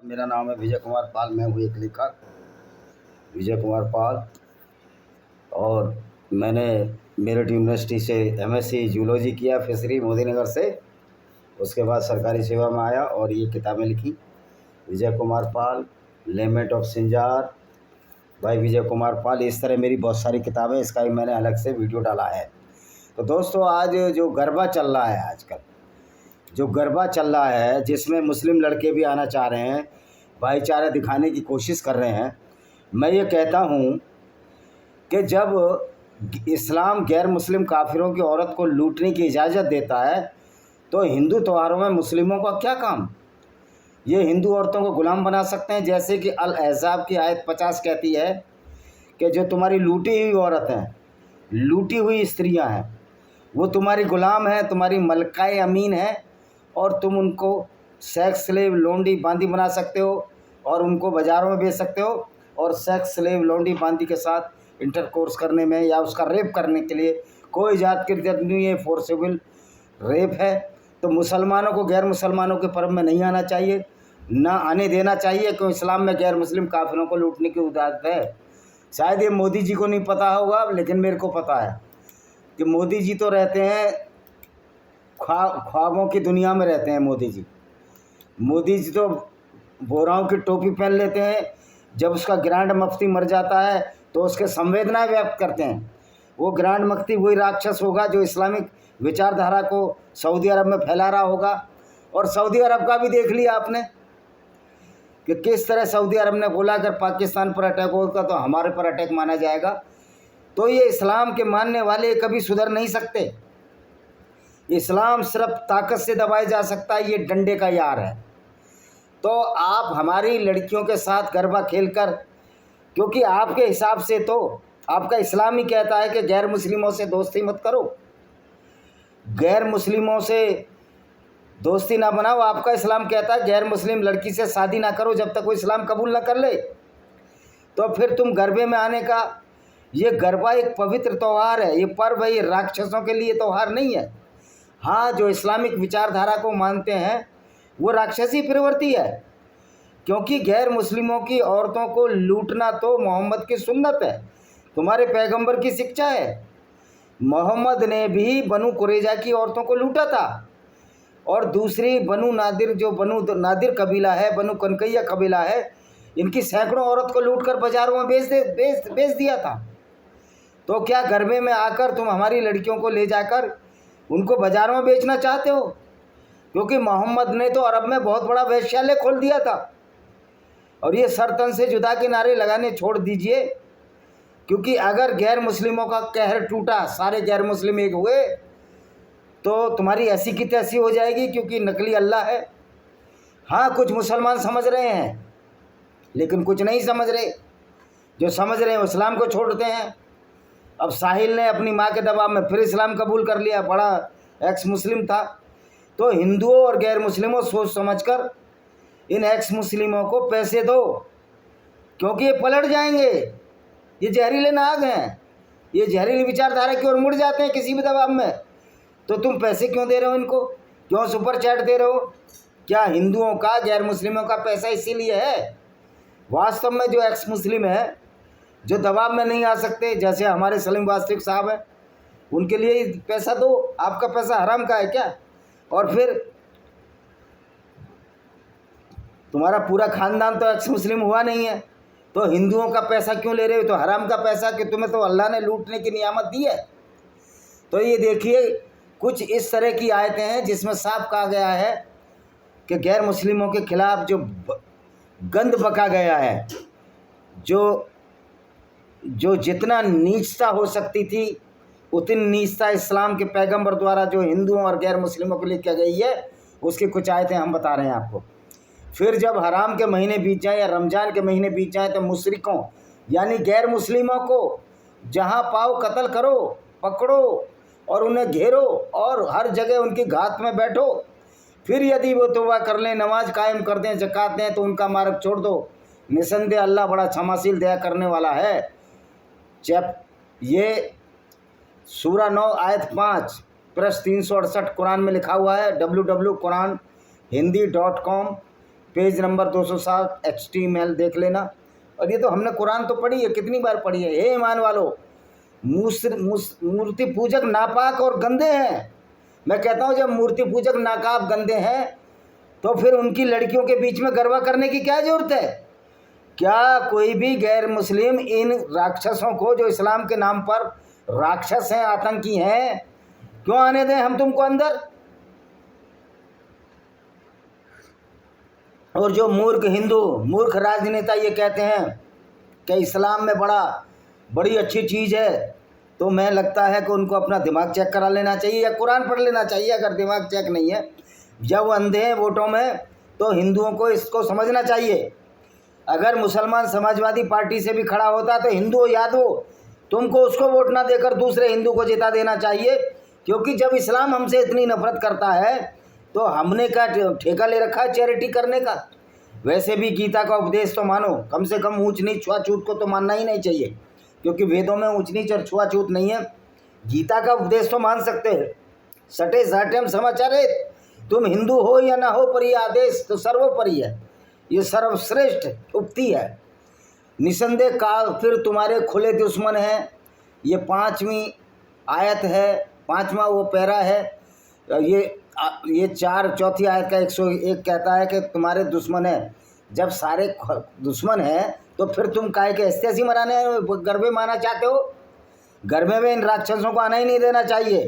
मेरा नाम है विजय कुमार पाल। मैं हूँ एक लेखक विजय कुमार पाल और मैंने मेरठ यूनिवर्सिटी से एमएससी जूलॉजी किया फिशरी मोदीनगर से। उसके बाद सरकारी सेवा में आया और ये किताबें लिखी। विजय कुमार पाल, लेमेंट ऑफ सिंजार भाई विजय कुमार पाल, इस तरह मेरी बहुत सारी किताबें। इसका भी मैंने अलग से वीडियो डाला है। तो दोस्तों, आज जो गरबा चल रहा है, आजकल जो गरबा चल रहा है जिसमें मुस्लिम लड़के भी आना चाह रहे हैं, भाईचारा दिखाने की कोशिश कर रहे हैं, मैं ये कहता हूँ कि जब इस्लाम गैर मुस्लिम काफिरों की औरत को लूटने की इजाज़त देता है तो हिंदू त्योहारों में मुस्लिमों का क्या काम? ये हिंदू औरतों को गुलाम बना सकते हैं, जैसे कि अल अहज़ाब की आयत 50 कहती है कि जो तुम्हारी लूटी हुई औरत हैं, लूटी हुई स्त्रियां हैं, वो तुम्हारी गुलाम हैं, तुम्हारी मलकाए अमीन है और तुम उनको सेक्स स्लेव लोंडी बांदी बना सकते हो और उनको बाज़ारों में बेच सकते हो। और सेक्स स्लेव लोंडी बांदी के साथ इंटरकोर्स करने में या उसका रेप करने के लिए कोई जात की जरूरत नहीं है, फोर्सेबल रेप है। तो मुसलमानों को गैर मुसलमानों के पर्व में नहीं आना चाहिए, ना आने देना चाहिए, क्योंकि इस्लाम में गैर मुस्लिम काफिरों को लूटने की इजाज़त है। शायद ये मोदी जी को नहीं पता होगा, लेकिन मेरे को पता है कि मोदी जी तो रहते हैं ख्वाबों की दुनिया में रहते हैं। मोदी जी तो बोराओं की टोपी पहन लेते हैं। जब उसका ग्रैंड मुफ्ती मर जाता है तो उसके संवेदनाएं व्यक्त करते हैं। वो ग्रैंड मुफ्ती वही राक्षस होगा जो इस्लामिक विचारधारा को सऊदी अरब में फैला रहा होगा। और सऊदी अरब का भी देख लिया आपने कि किस तरह सऊदी अरब ने बोला अगर पाकिस्तान पर अटैक होगा तो हमारे पर अटैक माना जाएगा। तो ये इस्लाम के मानने वाले कभी सुधर नहीं सकते। इस्लाम सिर्फ ताकत से दबाया जा सकता है, ये डंडे का यार है। तो आप हमारी लड़कियों के साथ गरबा खेलकर, क्योंकि आपके हिसाब से तो आपका इस्लाम ही कहता है कि गैर मुस्लिमों से दोस्ती मत करो, गैर मुस्लिमों से दोस्ती ना बनाओ। आपका इस्लाम कहता है गैर मुस्लिम लड़की से शादी ना करो जब तक वो इस्लाम कबूल ना कर ले। तो फिर तुम गरबे में आने का, ये गरबा एक पवित्र त्यौहार है, ये पर्व है, ये राक्षसों के लिए त्यौहार नहीं है। हाँ, जो इस्लामिक विचारधारा को मानते हैं वो राक्षसी प्रवृत्ति है, क्योंकि गैर मुस्लिमों की औरतों को लूटना तो मोहम्मद की सुन्नत है, तुम्हारे पैगंबर की शिक्षा है। मोहम्मद ने भी बनु कुरैजा की औरतों को लूटा था और दूसरी बनु नादिर, जो बनु नादिर कबीला है, बनु कनकैया कबीला है, इनकी सैकड़ों औरत को लूटकर बाजारों में बेच दिया था। तो क्या गरबे में आकर तुम हमारी लड़कियों को ले जाकर उनको बाजारों में बेचना चाहते हो? क्योंकि मोहम्मद ने तो अरब में बहुत बड़ा वेश्यालय खोल दिया था। और ये सरतन से जुदा के नारे लगाने छोड़ दीजिए, क्योंकि अगर गैर मुस्लिमों का कहर टूटा, सारे गैर मुस्लिम एक हुए, तो तुम्हारी ऐसी की तैसी हो जाएगी, क्योंकि नकली अल्लाह है। हाँ, कुछ मुसलमान समझ रहे हैं लेकिन कुछ नहीं समझ रहे। जो समझ रहे हैं वो इस्लाम को छोड़ते हैं। अब साहिल ने अपनी माँ के दबाव में फिर इस्लाम कबूल कर लिया, बड़ा एक्स मुस्लिम था। तो हिंदुओं और गैर मुस्लिमों सोच समझकर इन एक्स मुस्लिमों को पैसे दो, क्योंकि ये पलट जाएंगे। ये जहरीले नाग हैं, ये जहरीली विचारधारा की ओर मुड़ जाते हैं किसी भी दबाव में। तो तुम पैसे क्यों दे रहे हो इनको? क्यों सुपर चैट दे रहे हो? क्या हिंदुओं का, गैर मुस्लिमों का पैसा इसीलिए है? वास्तव में जो एक्स मुस्लिम है, जो दबाव में नहीं आ सकते, जैसे हमारे सलीम वास्तविक साहब हैं, उनके लिए पैसा दो। आपका पैसा हराम का है क्या? और फिर तुम्हारा पूरा खानदान तो एक्स मुस्लिम हुआ नहीं है, तो हिंदुओं का पैसा क्यों ले रहे हो? तो हराम का पैसा, कि तुम्हें तो अल्लाह ने लूटने की नियामत दी है। तो ये देखिए, कुछ इस तरह की आयतें हैं जिसमें साफ कहा गया है कि गैर मुस्लिमों के खिलाफ जो गंद बका गया है, जो जितना नीचता हो सकती थी उतनी नीचता इस्लाम के पैगंबर द्वारा जो हिंदुओं और गैर मुस्लिमों के लिए किया गई है, उसकी कुछ आयतें हम बता रहे हैं आपको। फिर जब हराम के महीने बीत जाएं या रमज़ान के महीने बीत जाएं तो मुशरिकों यानी गैर मुस्लिमों को जहां पाओ कत्ल करो, पकड़ो और उन्हें घेरो और हर जगह उनकी घात में बैठो। फिर यदि वो तौबा कर लें, नमाज कायम कर दें, ज़कात दें, तो उनका मार्ग छोड़ दो। निसंदेह अल्लाह बड़ा क्षमाशील दया करने वाला है। ये सूरा 9 आयत 5 पृष्ठ 368 कुरान में लिखा हुआ है। www.quranhindi.com पेज नंबर 260 HTML देख लेना। और ये तो हमने कुरान तो पढ़ी है, कितनी बार पढ़ी है। हे ईमान वालो, मूर्ति पूजक नापाक और गंदे हैं। मैं कहता हूँ जब मूर्ति पूजक नाकाब गंदे हैं तो फिर उनकी लड़कियों के बीच में गरबा करने की क्या जरूरत है? क्या कोई भी गैर मुस्लिम इन राक्षसों को, जो इस्लाम के नाम पर राक्षस हैं, आतंकी हैं, क्यों आने दें हम तुमको अंदर? और जो मूर्ख हिंदू, मूर्ख राजनेता ये कहते हैं कि इस्लाम में बड़ी अच्छी चीज़ है, तो मैं लगता है कि उनको अपना दिमाग चेक करा लेना चाहिए या कुरान पढ़ लेना चाहिए। अगर दिमाग चेक नहीं है या वो अंधे हैं वोटों में, तो हिंदुओं को इसको समझना चाहिए। अगर मुसलमान समाजवादी पार्टी से भी खड़ा होता तो हिंदू हो याद हो, तुमको उसको वोट ना देकर दूसरे हिंदू को जिता देना चाहिए। क्योंकि जब इस्लाम हमसे इतनी नफरत करता है तो हमने क्या ठेका ले रखा है चैरिटी करने का? वैसे भी गीता का उपदेश तो मानो, कम से कम ऊंच नीच छुआछूत को तो मानना ही नहीं चाहिए, क्योंकि वेदों में ऊंच नीच और छुआछूत नहीं है। गीता का उपदेश तो मान सकते हैं। सटे साठम समाचारे, तुम हिंदू हो या ना हो, पर यह आदेश तो सर्वोपरि है, ये सर्वश्रेष्ठ उक्ति है। निसंदेह काल फिर तुम्हारे खुले दुश्मन हैं। ये 5वीं आयत है, 5वां वो पैरा है। ये चौथी आयत का 101 कहता है कि तुम्हारे दुश्मन है। जब सारे दुश्मन हैं तो फिर तुम काहे के ऐसी मराने गरबे मारना चाहते हो? गरबे में इन राक्षसों को आना ही नहीं देना चाहिए।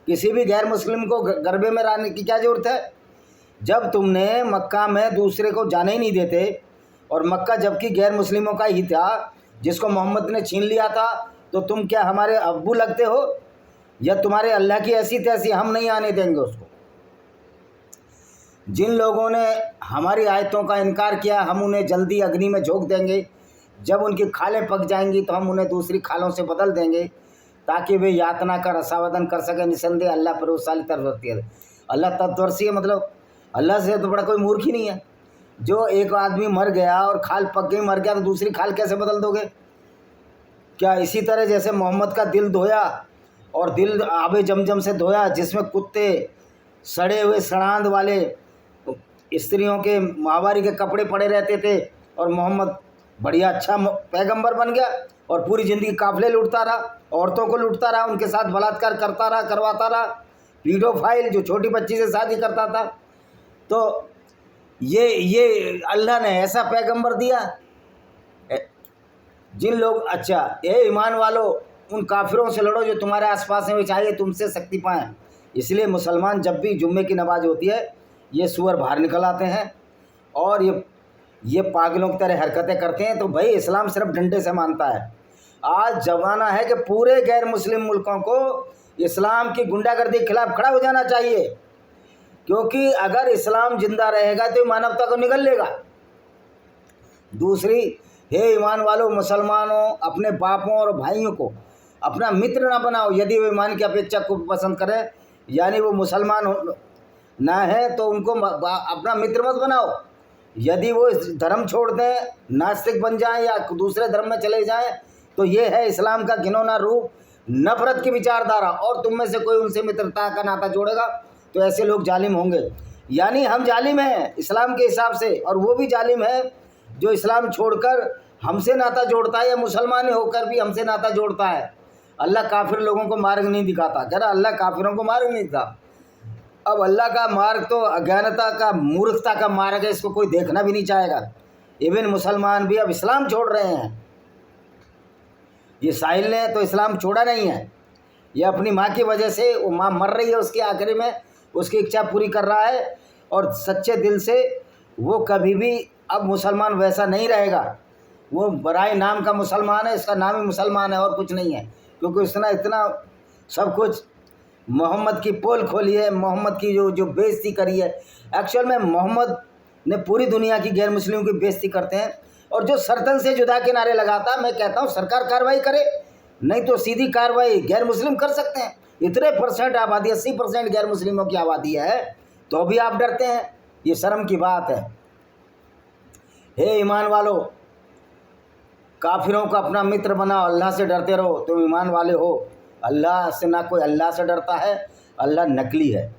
किसी भी गैर मुस्लिम को गरबे में रहने की क्या ज़रूरत है? जब तुमने मक्का में दूसरे को जाने ही नहीं देते, और मक्का जबकि गैर मुस्लिमों का ही था जिसको मोहम्मद ने छीन लिया था, तो तुम क्या हमारे अब्बू लगते हो या तुम्हारे अल्लाह की ऐसी तैसी? हम नहीं आने देंगे उसको। जिन लोगों ने हमारी आयतों का इनकार किया, हम उन्हें जल्दी अग्नि में झोंक देंगे। जब उनकी खालें पक जाएंगी तो हम उन्हें दूसरी खालों से बदल देंगे, ताकि वे यातना का रसावदन कर सकें। निसंदेह अल्लाह परोसवाली तरफती है। अल्लाह तत्वर्षी है, मतलब अल्लाह से तो बड़ा कोई मूर्ख ही नहीं है। जो एक आदमी मर गया और खाल पक गई, मर गया, तो दूसरी खाल कैसे बदल दोगे? क्या इसी तरह जैसे मोहम्मद का दिल धोया और दिल आबे जमजम से धोया, जिसमें कुत्ते, सड़े हुए सड़ांद वाले स्त्रियों के माहवारी के कपड़े पड़े रहते थे, और मोहम्मद बढ़िया अच्छा पैगंबर बन गया और पूरी ज़िंदगी काफिले लूटता रहा, औरतों को लूटता रहा, उनके साथ बलात्कार करता रहा, करवाता रहा, पीडोफाइल जो छोटी बच्ची से शादी करता था। तो ये अल्लाह ने ऐसा पैगंबर दिया? जिन लोग, अच्छा ये ईमान वालों, उन काफिरों से लड़ो जो तुम्हारे आसपास हैं, वे चाहिए तुमसे शक्ति पाएँ। इसलिए मुसलमान जब भी जुम्मे की नमाज होती है, ये सुअर बाहर निकल आते हैं और ये पागलों की तरह हरकतें करते हैं। तो भाई इस्लाम सिर्फ डंडे से मानता है। आज जमाना है कि पूरे गैर मुस्लिम मुल्कों को इस्लाम की गुंडागर्दी के खिलाफ खड़ा हो जाना चाहिए, क्योंकि अगर इस्लाम जिंदा रहेगा तो मानवता को निगल लेगा। दूसरी, हे ईमान वालों, मुसलमानों, अपने बापों और भाइयों को अपना मित्र ना बनाओ यदि वे ईमान की अपेक्षा को पसंद करें, यानी वो मुसलमान ना है तो उनको अपना मित्र मत बनाओ। यदि वो धर्म छोड़ दें, नास्तिक बन जाएं या दूसरे धर्म में चले जाएं, तो ये है इस्लाम का घिनौना रूप, नफरत की विचारधारा। और तुम में से कोई उनसे मित्रता का नाता जोड़ेगा तो ऐसे लोग जालिम होंगे। यानी हम जालिम हैं इस्लाम के हिसाब से, और वो भी जालिम है जो इस्लाम छोड़कर हमसे नाता जोड़ता है या मुसलमान होकर भी हमसे नाता जोड़ता है। अल्लाह काफिर लोगों को मार्ग नहीं दिखाता, कह रहा अल्लाह काफिरों को मार्ग नहीं दिखाता। अब अल्लाह का मार्ग तो अज्ञानता का, मूर्खता का मार्ग है, इसको कोई देखना भी नहीं चाहेगा। इवन मुसलमान भी अब इस्लाम छोड़ रहे हैं। ये साहिल ने तो इस्लाम छोड़ा नहीं है, ये अपनी माँ की वजह से, वो माँ मर रही है, उसके आखिरी में उसकी इच्छा पूरी कर रहा है, और सच्चे दिल से वो कभी भी अब मुसलमान वैसा नहीं रहेगा। वो बराए नाम का मुसलमान है, इसका नाम ही मुसलमान है और कुछ नहीं है, क्योंकि उसने इतना सब कुछ मोहम्मद की पोल खोली है, मोहम्मद की जो बेइज्जती करी है। एक्चुअल में मोहम्मद ने पूरी दुनिया की गैर मुस्लिमों की बेइज्जती करते हैं, और जो सरतन से जुदा के नारे लगाता, मैं कहता हूँ सरकार कार्रवाई करे, नहीं तो सीधी कार्रवाई गैर मुस्लिम कर सकते हैं। इतने % आबादी, 80% गैर मुस्लिमों की आबादी है, तो भी आप डरते हैं, ये शर्म की बात है। हे ईमान वालों, काफिरों को अपना मित्र बनाओ, अल्लाह से डरते रहो, तुम ईमान वाले हो। अल्लाह से ना कोई अल्लाह से डरता है, अल्लाह नकली है,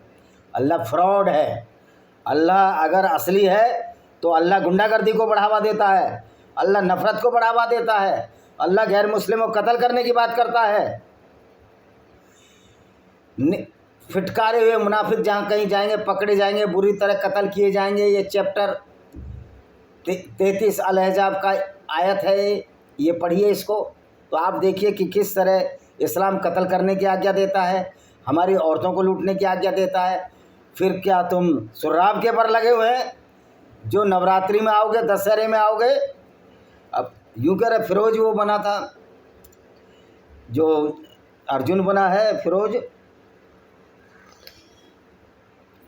अल्लाह फ्रॉड है। अल्लाह अगर असली है तो अल्लाह गुंडागर्दी को बढ़ावा देता है, अल्लाह नफ़रत को बढ़ावा देता है, अल्लाह गैर मुस्लिमों को कत्ल करने की बात करता है। फिटकारे हुए मुनाफिक जहाँ कहीं जाएंगे पकड़े जाएंगे, बुरी तरह कत्ल किए जाएंगे। ये चैप्टर 33 अल-अहज़ाब का आयत है, ये पढ़िए इसको, तो आप देखिए कि किस तरह इस्लाम कत्ल करने की आज्ञा देता है, हमारी औरतों को लूटने की आज्ञा देता है। फिर क्या तुम शुर्राब के पर लगे हुए हैं? जो नवरात्रि में आओगे, दशहरे में आओगे, अब यूँ कह रहे फिरोज वो बना था, जो अर्जुन बना है फिरोज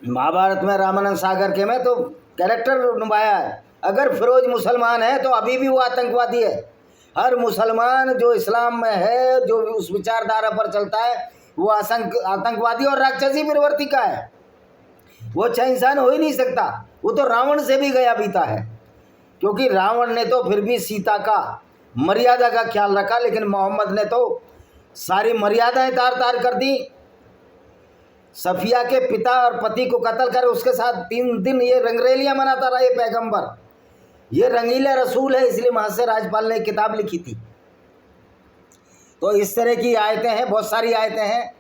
महाभारत में, रामानंद सागर के में तो कैरेक्टर निभाया है। अगर फिरोज मुसलमान है तो अभी भी वो आतंकवादी है। हर मुसलमान जो इस्लाम में है, जो उस विचारधारा पर चलता है, वो आतंकवादी और राक्षसी प्रवृत्ति का है। वो अच्छा इंसान हो ही नहीं सकता। वो तो रावण से भी गया बीता है, क्योंकि रावण ने तो फिर भी सीता का मर्यादा का ख्याल रखा, लेकिन मोहम्मद ने तो सारी मर्यादाएं तार तार कर दी। सफिया के पिता और पति को कत्ल कर उसके साथ 3 दिन ये रंगरेलियां मनाता रहा ये पैगंबर। ये रंगीला रसूल है, इसलिए महर्षि राजपाल ने किताब लिखी थी। तो इस तरह की आयतें हैं, बहुत सारी आयतें हैं,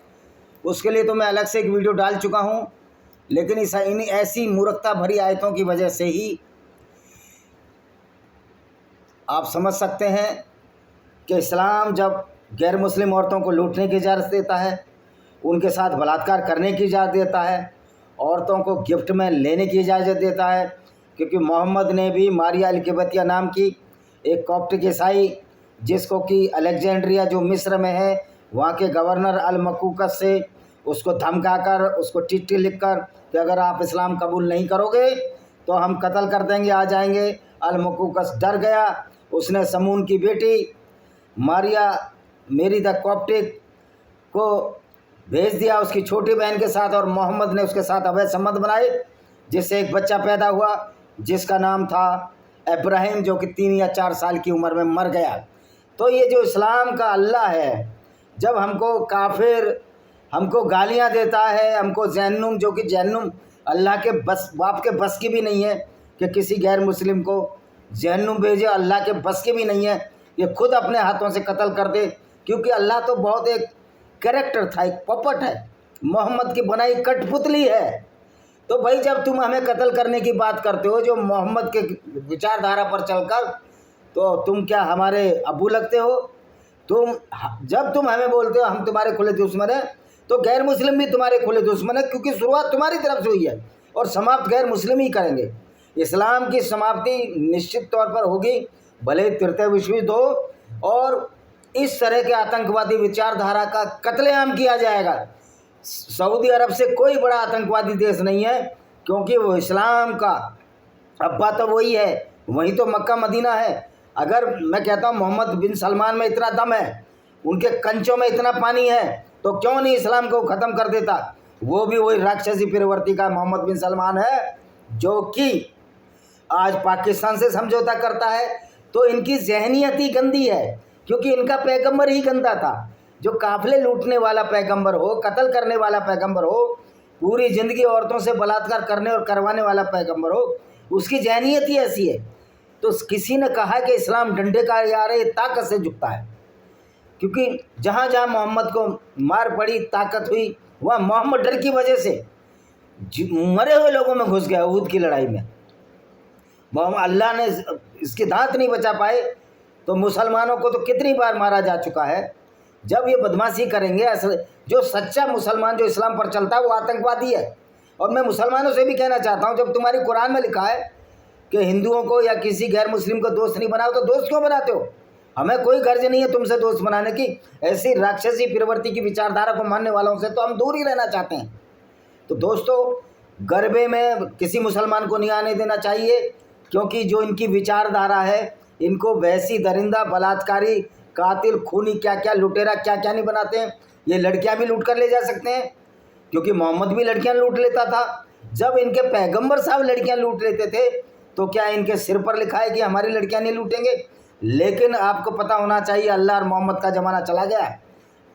उसके लिए तो मैं अलग से एक वीडियो डाल चुका हूँ। लेकिन इन ऐसी मूर्खता भरी आयतों की वजह से ही आप समझ सकते हैं कि इस्लाम जब गैर मुस्लिम औरतों को लूटने की इजाज़त देता है, उनके साथ बलात्कार करने की इजाज़त देता है, औरतों को गिफ्ट में लेने की इजाज़त देता है। क्योंकि मोहम्मद ने भी मारिया अल-किबतिया नाम की एक कॉप्टिक ईसाई, जिसको कि अलेक्जेंड्रिया जो मिस्र में है, वहाँ के गवर्नर अल-मकूकस से उसको धमकाकर, उसको चिट्ठी लिखकर कि अगर आप इस्लाम कबूल नहीं करोगे तो हम कत्ल कर देंगे, आ जाएंगे। अल-मकूकस डर गया, उसने समून की बेटी मारिया मेरी द कॉप्टिक को भेज दिया उसकी छोटी बहन के साथ, और मोहम्मद ने उसके साथ अवैध संबंध बनाए, जिससे एक बच्चा पैदा हुआ जिसका नाम था इब्राहिम, जो कि 3 या 4 साल की उम्र में मर गया। तो ये जो इस्लाम का अल्लाह है, जब हमको काफिर हमको गालियां देता है, हमको जहन्नुम, जो कि जहन्नुम अल्लाह के बस बाप के बस की भी नहीं है कि किसी गैर मुस्लिम को जहन्नुम भेजे, अल्लाह के बस की भी नहीं है, ये खुद अपने हाथों से कत्ल कर दे। क्योंकि अल्लाह तो बहुत एक कैरेक्टर था, एक पपट है, मोहम्मद की बनाई कठपुतली है। तो भाई जब तुम हमें कत्ल करने की बात करते हो जो मोहम्मद के विचारधारा पर चलकर, तो तुम क्या हमारे अबू लगते हो? जब तुम हमें बोलते हो हम तुम्हारे खुले दुश्मन हैं, तो गैर मुस्लिम भी तुम्हारे खुले दुश्मन है, क्योंकि शुरुआत तुम्हारी तरफ से हुई है और समाप्त गैर मुस्लिम ही करेंगे। इस्लाम की समाप्ति निश्चित तौर पर होगी, भले तृतीय विश्व युद्ध हो और इस तरह के आतंकवादी विचारधारा का कत्लेआम किया जाएगा। सऊदी अरब से कोई बड़ा आतंकवादी देश नहीं है, क्योंकि वो इस्लाम का अब्बा तो वही है, वही तो मक्का मदीना है। अगर मैं कहता हूँ मोहम्मद बिन सलमान में इतना दम है, उनके कंचों में इतना पानी है, तो क्यों नहीं इस्लाम को ख़त्म कर देता? वो भी वही राक्षसी प्रवृत्ति का मोहम्मद बिन सलमान है, जो कि आज पाकिस्तान से समझौता करता है। तो इनकी जहनीत ही गंदी है, क्योंकि इनका पैगंबर ही गंदा था। जो काफिले लूटने वाला पैगंबर हो, कत्ल करने वाला पैगंबर हो, पूरी ज़िंदगी औरतों से बलात्कार करने और करवाने वाला पैगंबर हो, उसकी जहनीत ही ऐसी है। तो किसी ने कहा कि इस्लाम डंडे का यार है, ताकत से झुकता है, क्योंकि जहाँ जहाँ मोहम्मद को मार पड़ी, ताकत हुई, वह मोहम्मद डर की वजह से मरे हुए लोगों में घुस गया। उहद की लड़ाई में मोहम्मद अल्लाह ने इसकी दांत नहीं बचा पाए, तो मुसलमानों को तो कितनी बार मारा जा चुका है। जब ये बदमाशी करेंगे, जो सच्चा मुसलमान जो इस्लाम पर चलता है वो आतंकवादी है। और मैं मुसलमानों से भी कहना चाहता हूँ, जब तुम्हारी कुरान में लिखा है कि हिंदुओं को या किसी गैर मुस्लिम को दोस्त नहीं बनाओ, तो दोस्त क्यों बनाते हो? हमें कोई गर्ज नहीं है तुमसे दोस्त बनाने की। ऐसी राक्षसी प्रवृत्ति की विचारधारा को मानने वालों से तो हम दूर ही रहना चाहते हैं। तो दोस्तों, गरबे में किसी मुसलमान को नहीं आने देना चाहिए, क्योंकि जो इनकी विचारधारा है, इनको वैसी दरिंदा, बलात्कारी, कातिल, खूनी, क्या क्या लुटेरा क्या क्या नहीं बनाते हैं। ये लड़कियां भी लूट कर ले जा सकते हैं, क्योंकि मोहम्मद भी लड़कियां लूट लेता था। जब इनके पैगंबर साहब लड़कियां लूट लेते थे, तो क्या इनके सिर पर लिखा है कि हमारी लड़कियां नहीं लूटेंगे? लेकिन आपको पता होना चाहिए, अल्लाह और मोहम्मद का ज़माना चला गया,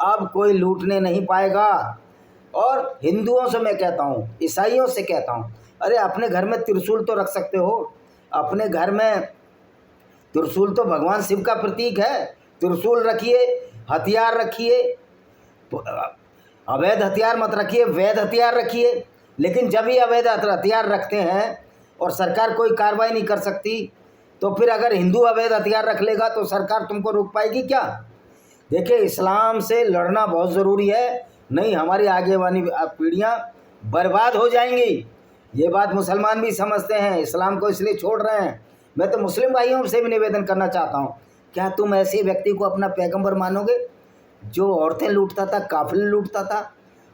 अब कोई लूटने नहीं पाएगा। और हिंदुओं से मैं कहता हूँ, ईसाइयों से कहता हूँ, अरे अपने घर में त्रिशूल तो रख सकते हो, अपने घर में त्रिशूल तो भगवान शिव का प्रतीक है, त्रिशूल रखिए, हथियार रखिए, अवैध हथियार मत रखिए, वैध हथियार रखिए। लेकिन जब ही अवैध हथियार रखते हैं और सरकार कोई कार्रवाई नहीं कर सकती, तो फिर अगर हिंदू अवैध हथियार रख लेगा तो सरकार तुमको रोक पाएगी क्या? देखिए, इस्लाम से लड़ना बहुत ज़रूरी है, नहीं हमारी आगे वाली पीढ़ियाँ बर्बाद हो जाएंगी। ये बात मुसलमान भी समझते हैं, इस्लाम को इसलिए छोड़ रहे हैं। मैं तो मुस्लिम भाइयों से भी निवेदन करना चाहता हूँ, क्या तुम ऐसे व्यक्ति को अपना पैगंबर मानोगे जो औरतें लूटता था, काफिले लूटता था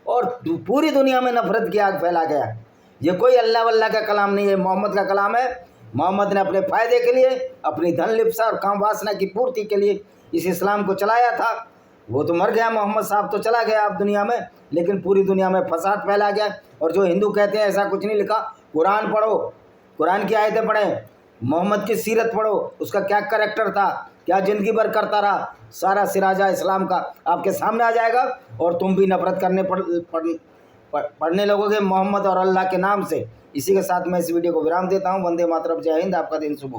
और पूरी दुनिया में नफरत की आग फैला गया? ये कोई अल्लाह वल्लाह का कलाम नहीं है, मोहम्मद का कलाम है। मोहम्मद ने अपने फ़ायदे के लिए, अपनी धन लिप्सा और काम वासना की पूर्ति के लिए इस इस्लाम को चलाया था। वो तो मर गया, मोहम्मद साहब तो चला गया अब दुनिया में, लेकिन पूरी दुनिया में फसाद फैला गया। और जो हिंदू कहते हैं ऐसा कुछ नहीं लिखा, कुरान पढ़ो, कुरान की आयतें पढ़ें, मोहम्मद की सीरत पढ़ो, उसका क्या कैरेक्टर था, क्या ज़िंदगी भर करता रहा, सारा सिराजा इस्लाम का आपके सामने आ जाएगा और तुम भी नफरत करने पढ़ने लगोगे मोहम्मद और अल्लाह के नाम से। इसी के साथ मैं इस वीडियो को विराम देता हूँ। वंदे मातरम, जय हिंद, आपका दिन शुभ हो।